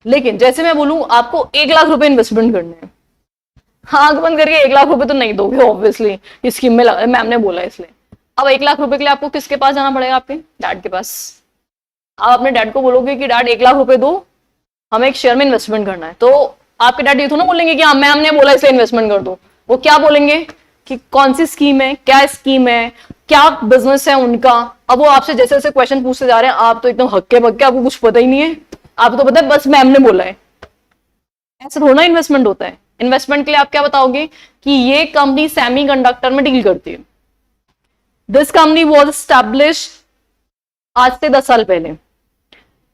लेकिन जैसे मैं बोलूं आपको 1 लाख रुपए इन्वेस्टमेंट करने हैं, आंख बंद करके 1 लाख रुपए तो नहीं दोगे ऑब्वियसली, इस स्कीम में मैम ने बोला इसलिए। अब 1 लाख रुपए के लिए आपको किसके पास जाना पड़ेगा? आपके डैड के पास। आप अपने डैड को बोलोगे कि डैड 1 लाख रुपए दो, हमें एक शेयर में इन्वेस्टमेंट करना है, तो आपके डैड ये तो ना बोलेंगे कि हाँ मैम ने बोला इसलिए इन्वेस्टमेंट कर दो। वो क्या बोलेंगे कि कौन सी स्कीम है, क्या स्कीम है, क्या बिजनेस है उनका। अब वो आपसे जैसे जैसे क्वेश्चन पूछते जा रहे हैं, आप तो एकदम हक्के बक्के, आपको कुछ पता ही नहीं है, आपको तो पता है बस मैम ने बोला है। ऐसा थोड़ा इन्वेस्टमेंट होता है। इन्वेस्टमेंट के लिए आप क्या बताओगे कि ये कंपनी सेमीकंडक्टर में डील करती है, दिस कंपनी वॉज एस्टैब्लिश आज से 10 साल पहले,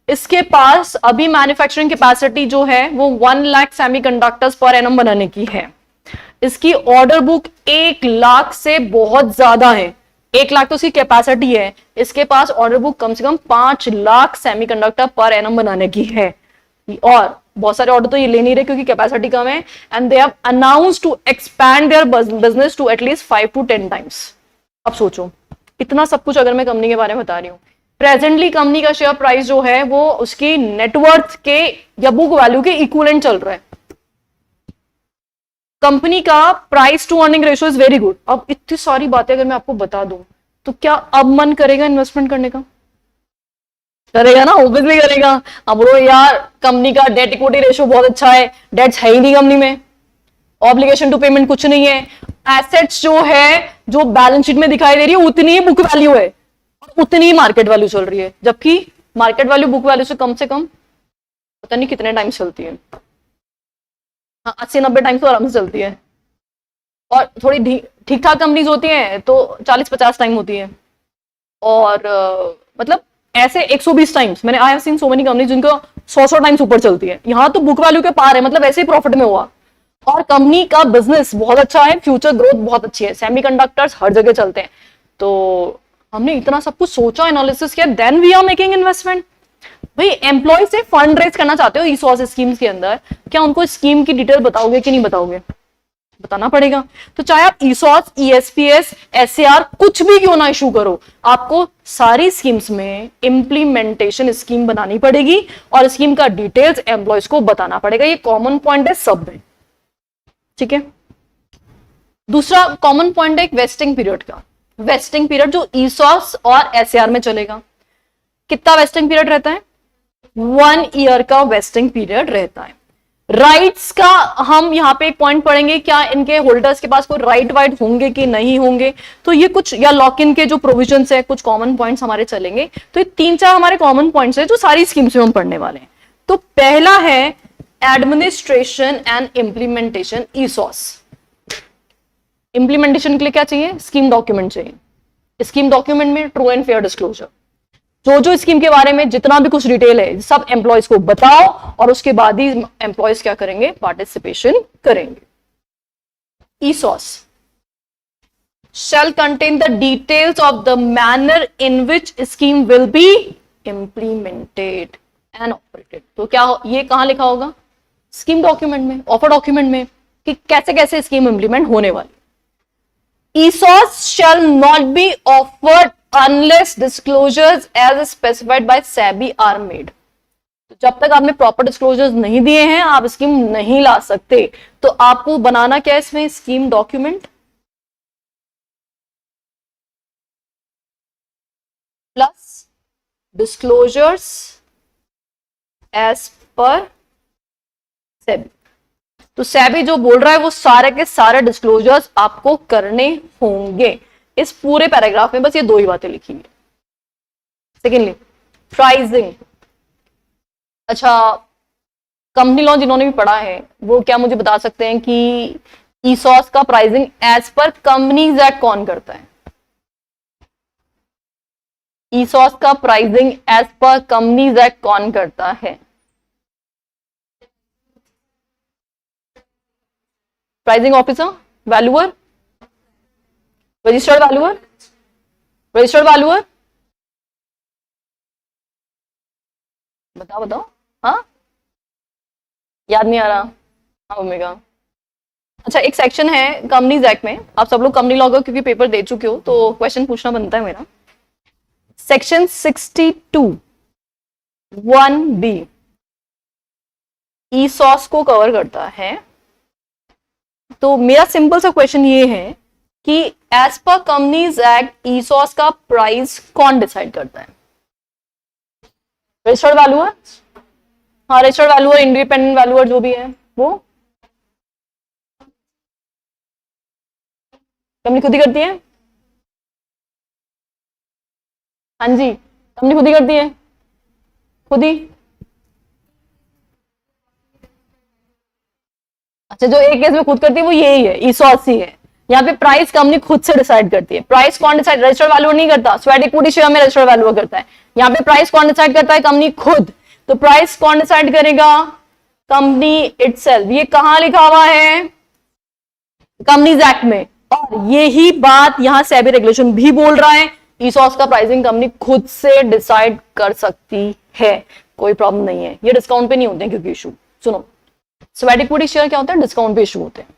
इसके पास अभी मैन्युफैक्चरिंग कैपेसिटी जो है वो 1 लाख सेमीकंडक्टर्स पर एनम बनाने की है, इसकी ऑर्डर बुक 1 लाख से बहुत ज्यादा है, 1 लाख तो उसकी कैपेसिटी है, इसके पास ऑर्डर बुक कम से कम 5 लाख सेमीकंडक्टर पर एनम बनाने की है, और बहुत सारे ऑर्डर तो ये ले नहीं रहे क्योंकि कैपेसिटी कम है, and they have announced to expand their business to at least 5 to 10 times. अब सोचो इतना सब कुछ अगर मैं कंपनी के बारे में बता रही हूँ, प्रेजेंटली कंपनी का शेयर प्राइस जो है वो उसकी नेटवर्थ के या बुक वैल्यू के इक्विवेलेंट चल रहा है। कंपनी का price to earning ratio is very good. अब इतनी सारी बातें अगर मैं आपको बता दूं तो क्या अब मन करेगा इन्वेस्टमेंट करने का? करेगा ना, ऑब्वियसली करेगा। अब बोलो यार कंपनी का डेट इक्विटी रेशियो बहुत अच्छा है, डेट्स है ही नहीं कंपनी में, ऑब्लिगेशन टू पेमेंट कुछ नहीं है, एसेट्स जो है जो बैलेंस शीट में दिखाई दे रही है उतनी ही बुक वैल्यू है, उतनी ही मार्केट वैल्यू चल रही है, जबकि मार्केट वैल्यू बुक वैल्यू से कम पता नहीं कितने टाइम चलती है, हाँ 80-90 टाइम्स तो आराम से चलती है, और थोड़ी ठीक ठाक कंपनीज होती हैं तो 40-50 टाइम होती है, और मतलब ऐसे 120 टाइम्स। मैंने I have seen so many companies जिनको 100 टाइम्स ऊपर चलती है, यहाँ तो बुक वैल्यू के पार है, मतलब ऐसे ही प्रॉफिट में हुआ, और कंपनी का बिजनेस बहुत अच्छा है, फ्यूचर ग्रोथ बहुत अच्छी है, सेमीकंडक्टर्स हर जगह चलते हैं। तो हमने इतना सब कुछ सोचा, एनालिसिस किया, then we are making investment. भाई एम्प्लॉय से फंड रेज करना चाहते हो ईसॉस स्कीम्स के अंदर, क्या उनको स्कीम की डिटेल बताओगे कि नहीं बताओगे? बताना पड़ेगा। तो चाहे आप ईसॉस, ईएसपीएस, एसएआर कुछ भी क्यों ना इशू करो, आपको सारी स्कीम्स में इंप्लीमेंटेशन स्कीम बनानी पड़ेगी और स्कीम का डिटेल्स एम्प्लॉयज को बताना पड़ेगा। ये कॉमन पॉइंट है सब में, ठीक है। दूसरा कॉमन पॉइंट है एक वेस्टिंग पीरियड का। वेस्टिंग पीरियड जो ईसॉस और एसएआर में चलेगा, कितना वेस्टिंग पीरियड रहता है? 1 ईयर का वेस्टिंग पीरियड रहता है। राइट्स का हम यहां पे एक पॉइंट पढ़ेंगे, क्या इनके होल्डर्स के पास कोई राइट वाइट होंगे कि नहीं होंगे, तो ये कुछ या लॉक इन के जो प्रोविजंस है, कुछ कॉमन पॉइंट्स हमारे चलेंगे। तो ये 3-4 हमारे कॉमन पॉइंट्स है जो सारी स्कीम्स में हम पढ़ने वाले हैं। तो पहला है एडमिनिस्ट्रेशन एंड इंप्लीमेंटेशन ईसॉस। इंप्लीमेंटेशन के लिए क्या चाहिए? स्कीम डॉक्यूमेंट चाहिए। स्कीम डॉक्यूमेंट में ट्रू एंड फेयर डिस्क्लोजर, जो स्कीम के बारे में जितना भी कुछ डिटेल है सब एम्प्लॉयज को बताओ, और उसके बाद ही एम्प्लॉयज क्या करेंगे? पार्टिसिपेशन करेंगे। ईसॉस shall contain the details of the manner in which scheme will be implemented and operated। तो क्या ये कहां लिखा होगा? स्कीम डॉक्यूमेंट में, ऑफर डॉक्यूमेंट में, कि कैसे कैसे स्कीम इंप्लीमेंट होने वाली। ESOS shall not be offered unless disclosures as specified by SEBI are made। तो जब तक आपने प्रॉपर डिस्क्लोजर्स नहीं दिए हैं आप स्कीम नहीं ला सकते। तो आपको बनाना क्या है इसमें? Scheme document plus disclosures as per SEBI. तो सेबी जो बोल रहा है वो सारे के सारे डिस्क्लोजर्स आपको करने होंगे। इस पूरे पैराग्राफ में बस ये 2 ही बातें लिखी है। Secondly pricing. अच्छा, कंपनी लॉ जिन्होंने भी पढ़ा है वो क्या मुझे बता सकते हैं कि ईसॉस का pricing as per companies act कौन करता है? ईसॉस का pricing as per companies act कौन करता है? Pricing officer, valuer, registered valuer, registered valuer, बताओ। हाँ, याद नहीं आ रहा? हाँ ओमेगा। अच्छा, एक सेक्शन है कंपनीज एक्ट में, आप सब लोग कंपनी लॉ का क्योंकि पेपर दे चुके हो तो क्वेश्चन पूछना बनता है मेरा। सेक्शन 62 1B ईसॉस को कवर करता है। तो मेरा सिंपल सा क्वेश्चन ये है कि एज पर कंपनीज एक्ट ईसॉस का प्राइस कौन डिसाइड करता है? रजिस्टर्ड वैल्यूअर, हाँ रजिस्टर्ड वैल्यूअर, इंडिपेंडेंट वैल्यूअर जो भी है वो कंपनी खुद ही करती है। हाँ जी, कंपनी खुद ही करती है, खुद ही। अच्छा, जो एक केस में खुद करती है वो यही है, ईसॉस ही है। यहाँ पे प्राइस कंपनी खुद से डिसाइड करती है। प्राइस कौन डिसाइड? रजिस्टर्ड वैल्यूअर नहीं करता, स्वेट इक्विटी शेयर में रजिस्टर्ड वैल्यूअर करता है। यहाँ पे प्राइस कौन डिसाइड करता है? कंपनी खुद। तो प्राइस कौन डिसाइड करेगा? Company itself. ये कहां लिखा हुआ है? कंपनीज एक्ट में। और यही बात यहां सेबी रेगुलेशन भी बोल रहा है, ईसॉस का प्राइसिंग कंपनी खुद से डिसाइड कर सकती है, कोई प्रॉब्लम नहीं है। ये डिस्काउंट पे नहीं होते हैं क्योंकि इशू, सुनो, स्वेट इक्विटी शेयर क्या होता है? डिस्काउंट पे इशू होते हैं।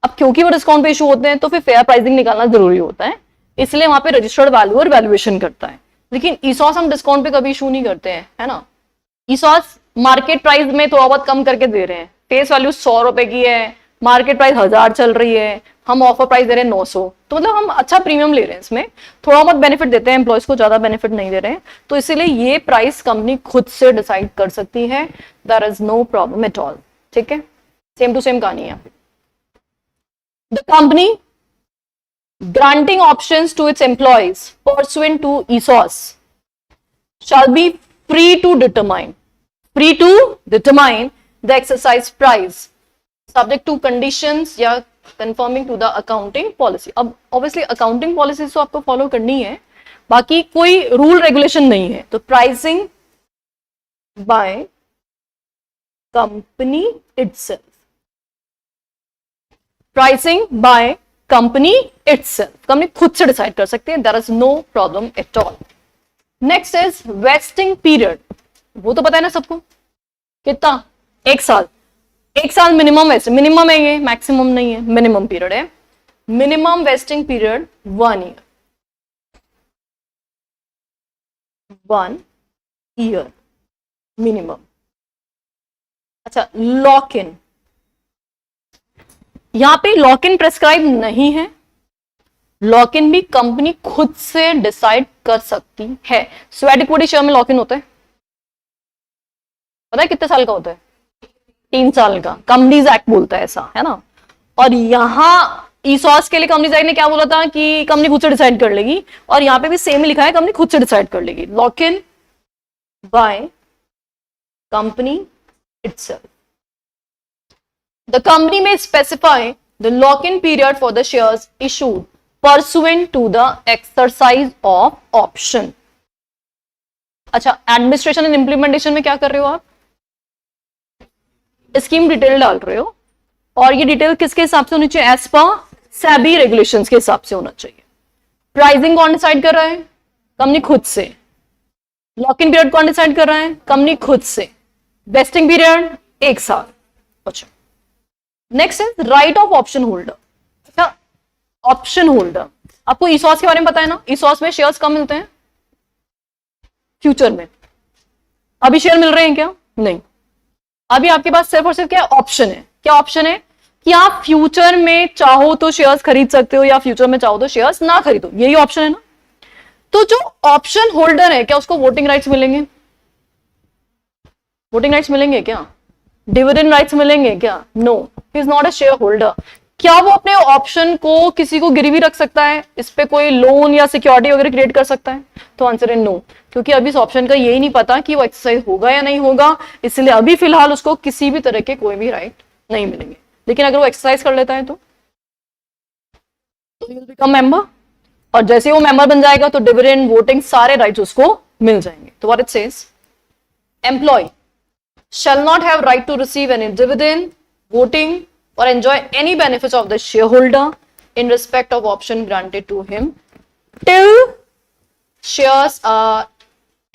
अब क्योंकि वो डिस्काउंट पे इशू होते हैं तो फिर फेयर प्राइसिंग निकालना जरूरी होता है, इसलिए वहां पे रजिस्टर्ड वैल्यूअर वैल्यूएशन करता है। लेकिन ईसॉस हम डिस्काउंट पे कभी इशू नहीं करते हैं, है ना। ईसॉस मार्केट प्राइस में थोड़ा बहुत कम करके दे रहे हैं। फेस वैल्यू 100 रुपए की है, मार्केट प्राइस 1000 चल रही है, हम ऑफर प्राइस दे रहे हैं 900, तो मतलब हम अच्छा प्रीमियम ले रहे हैं, इसमें थोड़ा बहुत बेनिफिट देते हैं, एम्प्लॉयज को ज्यादा बेनिफिट नहीं दे रहे हैं। तो इसीलिए ये प्राइस कंपनी खुद से डिसाइड कर सकती है, there is no problem at all. ठीक है, सेम टू सेम कहानी है। The company granting options to its employees pursuant to ESOS shall be free to determine the exercise price subject to conditions या conforming to the accounting policy। अब obviously accounting policies तो आपको follow करनी है, बाकी कोई रूल रेगुलेशन नहीं है। तो pricing by company itself, pricing by company itself, company खुद से डिसाइड कर सकती है, there is no problem at all. Next is vesting period. वो तो पता है ना सबको, कितना? 1 साल। 1 साल मिनिमम वेस्ट, मिनिमम है ये, मैक्सिमम नहीं है, मिनिमम पीरियड है। Minimum vesting period 1 year, 1 year minimum. अच्छा, लॉक इन, यहां पे लॉक इन प्रेस्क्राइब नहीं है, लॉक इन भी कंपनी खुद से डिसाइड कर सकती है। स्वेट इक्विटी शेयर में लॉक इन होता है, पता है कितने साल का होता है? 3 साल का, कंपनीज एक्ट बोलता है ऐसा, है ना। और यहां ईसॉस के लिए कंपनीज एक्ट ने क्या बोला था कि कंपनी खुद से डिसाइड कर लेगी, और यहां पे भी सेम लिखा है, कंपनी खुद से डिसाइड कर लेगी। Lock in by company itself. The company may specify the lock-in period for the shares issued pursuant to the exercise of option। अच्छा, एडमिनिस्ट्रेशन एंड इंप्लीमेंटेशन में क्या कर रहे हो आप? स्कीम डिटेल डाल रहे हो, और ये डिटेल किसके हिसाब से होनी चाहिए? एज पर सेबी रेगुलेशंस के हिसाब से होना चाहिए। प्राइसिंग कौन डिसाइड कर रहा है? कंपनी खुद से। लॉक इन पीरियड कौन डिसाइड कर रहा है? कंपनी खुद से। वेस्टिंग पीरियड 1 साल। अच्छा, next is right of option holder. अच्छा, ऑप्शन होल्डर, आपको ईसॉस के बारे में पता है ना, ईसॉस में शेयर्स कब मिलते हैं? फ्यूचर में। अभी शेयर मिल रहे हैं क्या? नहीं, अभी आपके पास सिर्फ और सिर्फ क्या ऑप्शन है। क्या ऑप्शन है? कि आप फ्यूचर में चाहो तो शेयर्स खरीद सकते हो, या फ्यूचर में चाहो तो शेयर्स ना खरीदो, यही ऑप्शन है ना। तो जो ऑप्शन होल्डर है, क्या उसको वोटिंग राइट्स मिलेंगे? वोटिंग राइट्स मिलेंगे क्या? डिविडेंड राइट्स मिलेंगे क्या? No, he is not a share holder. क्या वो अपने ऑप्शन को किसी को गिरवी रख सकता है, इस पे कोई लोन या सिक्योरिटी वगैरह क्रिएट कर सकता है? तो आंसर है नो, क्योंकि अभी इस ऑप्शन का यही नहीं पता कि वो एक्सरसाइज होगा या नहीं होगा, इसलिए अभी फिलहाल उसको किसी भी तरह के कोई भी राइट नहीं मिलेंगे। लेकिन अगर वो एक्सरसाइज कर लेता है तो ही विल बिकम मेंबर, और जैसे वो मेंबर बन जाएगा तो डिविडेंड, वोटिंग, सारे राइट्स उसको मिल जाएंगे। तो what it says, employee shall not have right to receive any dividend, voting or enjoy any benefits of the shareholder in respect of option granted to him till shares are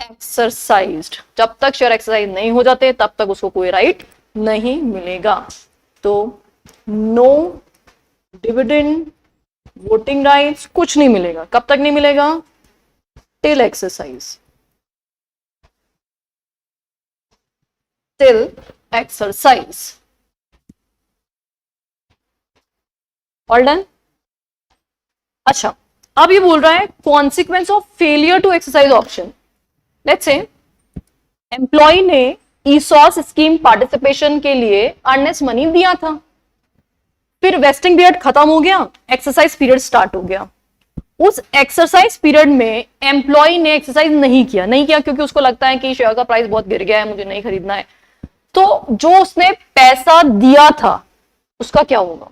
exercised। जब तक share exercise नहीं हो जाते तब तक उसको कोई right नहीं मिलेगा। तो नो डिविडेंड, वोटिंग राइट्स, कुछ नहीं मिलेगा। कब तक नहीं मिलेगा? Till exercise, till exercise. All done. अच्छा, अब ये बोल रहा है consequence of failure to exercise option. Let's say employee ने ईसॉस स्कीम पार्टिसिपेशन के लिए अर्नेस्ट मनी दिया था, फिर वेस्टिंग पीरियड खत्म हो गया, एक्सरसाइज पीरियड स्टार्ट हो गया। उस एक्सरसाइज पीरियड में एम्प्लॉय ने एक्सरसाइज नहीं किया क्योंकि उसको लगता है कि शेयर का प्राइस बहुत गिर गया है, मुझे नहीं खरीदना है। तो जो उसने पैसा दिया था उसका क्या होगा?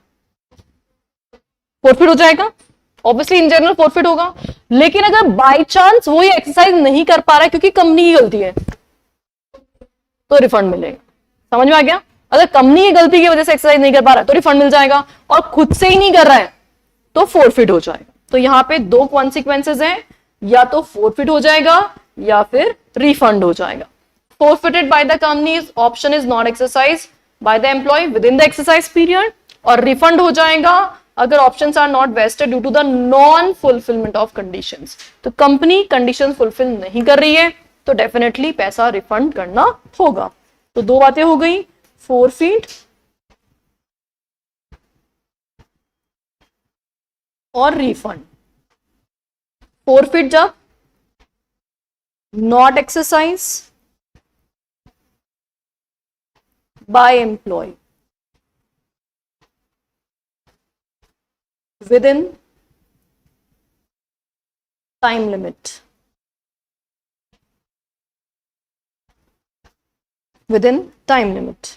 फोरफिट हो जाएगा। ऑब्वियसली इन जनरल फोरफिट होगा। लेकिन अगर बाय चांस वो ये एक्सरसाइज नहीं कर पा रहा है क्योंकि कंपनी की गलती है, तो रिफंड मिलेगा। समझ में आ गया? अगर कंपनी की गलती की वजह से एक्सरसाइज नहीं कर पा रहा है तो रिफंड मिल जाएगा, और खुद से ही नहीं कर रहा है तो फोरफिट हो जाएगा। तो यहां पे दो कॉन्सिक्वेंसेज हैं, या तो फोरफिट हो जाएगा या फिर रिफंड हो जाएगा। forfeited by the company is option is not exercised by the employee within the exercise period, और रिफंड हो जाएगा अगर options are not vested due to the non fulfilment of conditions. तो कंपनी कंडीशंस फुलफिल नहीं कर रही है तो डेफिनेटली पैसा रिफंड करना होगा। तो दो बातें हो गई, फोरफीट और रिफंड। फोरफीट जब not exercise by employee within time limit, within time limit,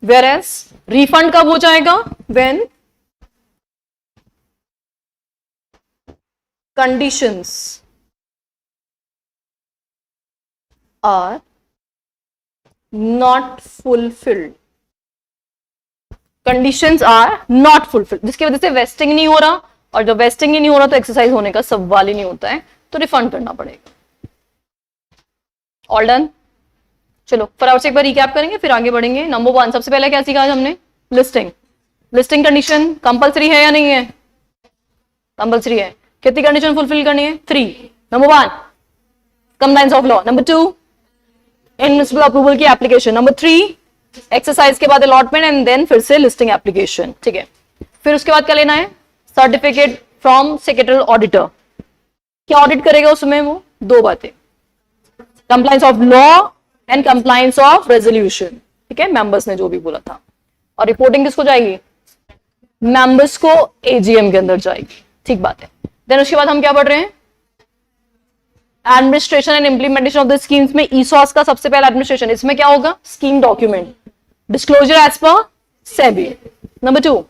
whereas refund कब हो जाएगा? when conditions are not fulfilled, conditions are not fulfilled, जिसकी वजह से वेस्टिंग नहीं हो रहा, और जब वेस्टिंग ही नहीं हो रहा तो एक्सरसाइज होने का सवाल ही नहीं होता है, तो रिफंड करना पड़ेगा। All done. चलो फटाफट से एक बार रिकैप करेंगे फिर आगे बढ़ेंगे। नंबर 1, सबसे पहले क्या सीखा आज हमने? लिस्टिंग। लिस्टिंग कंडीशन कंपलसरी है या नहीं है? कंपलसरी है। कितनी कंडीशन फुलफिल करनी है? 3। Number 1 compliance of law, number 2 inadmissible approval की एप्लीकेशन, नंबर 3 एक्सरसाइज के बाद अलॉटमेंट एंड देन फिर से लिस्टिंग एप्लीकेशन। ठीक है, फिर उसके बाद क्या लेना है? Certificate from secretarial auditor. क्या ऑडिट करेगा उसमें? वो दो बातें, compliance of law and compliance of resolution. ठीक है, मेंबर्स ने जो भी बोला था। और रिपोर्टिंग किसको जाएगी? मेंबर्स को एजीएम के अंदर जाएगी। ठीक बात है। देन उसके बाद हम क्या पढ़ रहे हैं? Administration and implementation of the schemes में ईसॉस का सबसे पहला एडमिनिस्ट्रेशन। इसमें क्या होगा? Scheme document, disclosure as per SEBI. Number 2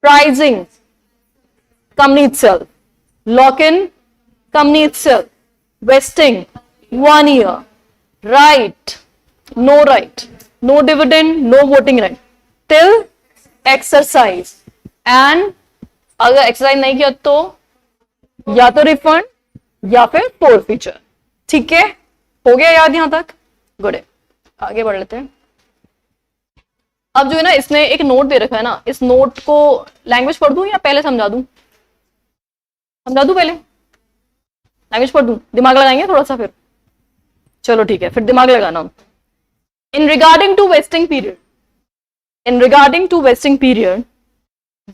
pricing, company itself, lock in, company itself, vesting 1 year, right, no dividend, no voting right till exercise, and अगर exercise नहीं किया तो या तो रिफंड या फिर फोरफीचर। ठीक है, हो गया याद यहां तक? गुड है, आगे बढ़ लेते हैं। अब जो है ना, इसने एक नोट दे रखा है ना, इस नोट को लैंग्वेज पढ़ दूं या पहले समझा दूं? समझा दूं पहले? लैंग्वेज पढ़ दूं? दिमाग लगाएंगे थोड़ा सा फिर? चलो ठीक है, फिर दिमाग लगाना। In regarding to vesting period,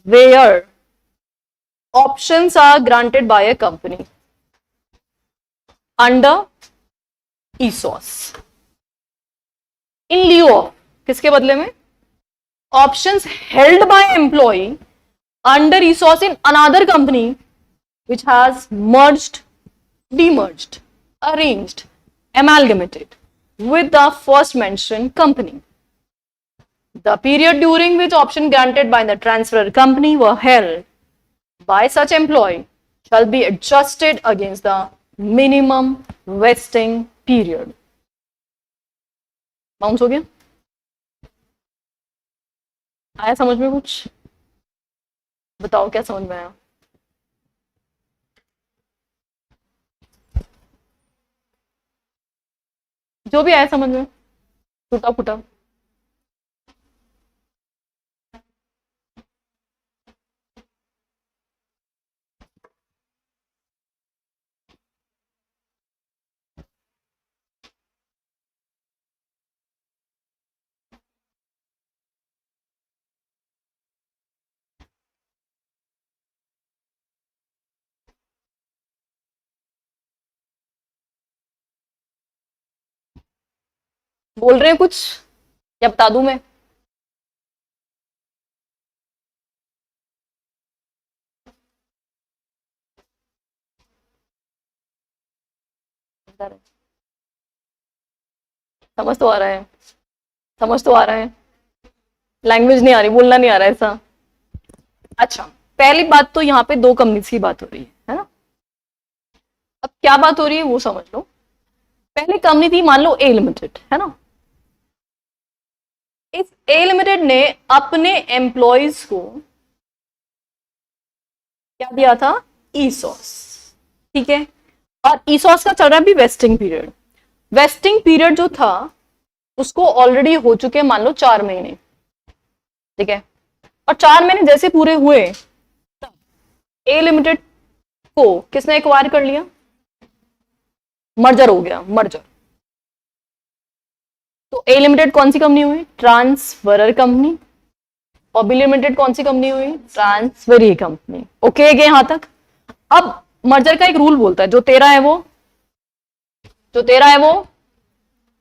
where options are granted by a company under ESOS, in lieu of, किसके बदले में? Options held by employee under ESOS in another company which has merged, demerged, arranged, amalgamated with the first mentioned company. The period during which option granted by the transfer company were held by such employee shall be adjusted against the minimum vesting period. Bounce हो गया? आया समझ में कुछ? बताओ क्या समझ में आया? जो भी आया समझ में, टूटा फूटा। बोल रहे हैं कुछ या बता दूं मैं? समझ तो आ रहा है, समझ तो आ रहा है, लैंग्वेज नहीं आ रही, बोलना नहीं आ रहा है ऐसा। अच्छा, पहली बात तो यहाँ पे दो कंपनीज की बात हो रही है ना। अब क्या बात हो रही है वो समझ लो। पहली कंपनी थी मान लो ए लिमिटेड, है ना। इस ए लिमिटेड ने अपने एम्प्लॉयज को क्या दिया था? ईसॉस, ठीक है। और ईसॉस का चल रहा है अभी वेस्टिंग पीरियड। वेस्टिंग पीरियड जो था उसको ऑलरेडी हो चुके मान लो 4 महीने, ठीक है। और 4 महीने जैसे पूरे हुए ए लिमिटेड को किसने एक्वायर कर लिया? मर्जर हो गया, मर्जर। तो ए लिमिटेड कौन सी कंपनी हुई? Transferor company. और बी लिमिटेड कौन सी कंपनी हुई? Transferee company. ओके गए यहां तक? अब मर्जर का एक रूल बोलता है जो तेरा है वो, जो तेरा है वो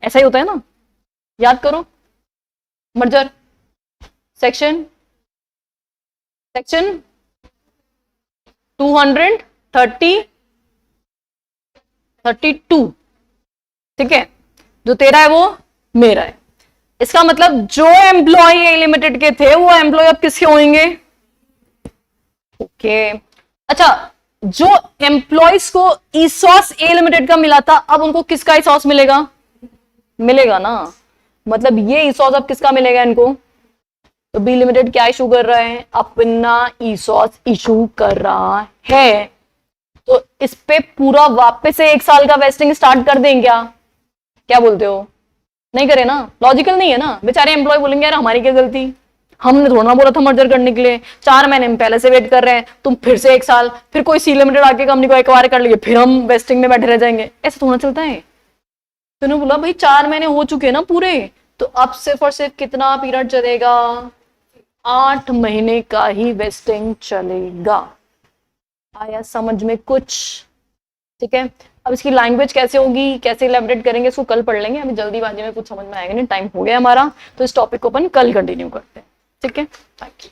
ऐसा ही होता है ना, याद करो। मर्जर सेक्शन 232, ठीक है। जो तेरा है वो मेरा है। इसका मतलब जो एम्प्लॉय ए लिमिटेड के थे वो एम्प्लॉय अब किसके होंगे? ओके। अच्छा, जो एम्प्लॉयज को ईसॉस ए लिमिटेड का मिला था अब उनको किसका ईसॉस मिलेगा? मिलेगा ना। मतलब ये ईसॉस अब किसका मिलेगा इनको? तो बी लिमिटेड क्या इशू कर रहा है? अपना ईसॉस इशू कर रहा है। तो इस पे पूरा वापस से 1 साल का वेस्टिंग स्टार्ट कर दें क्या? क्या बोलते हो? नहीं करे ना, लॉजिकल नहीं है ना। बेचारे एम्प्लॉय बोलेंगे यार हमारी क्या गलती, हमने थोड़ा ना बोला था मर्जर करने के लिए, 4 महीने हम पहले से वेट कर रहे हैं, तुम फिर से 1 साल, फिर कोई सी लिमिटेड आके कंपनी को एक्वायर कर लिए, फिर हम वेस्टिंग में बैठे रह जाएंगे। ऐसा थोड़ा चलता है। तो उन्होंने बोला भाई 4 महीने हो चुके ना पूरे, तो अब सिर्फ और सिर्फ कितना पीरियड चलेगा? 8 महीने का ही वेस्टिंग चलेगा। आया समझ में कुछ? ठीक है। अब इसकी लैंग्वेज कैसे होगी, कैसे इलेबोरेट करेंगे, इसको कल पढ़ लेंगे। अभी जल्दीबाजी में कुछ समझ में आएगा नहीं, टाइम हो गया हमारा। तो इस टॉपिक को अपन कल कंटिन्यू करते हैं, ठीक है। Thank you.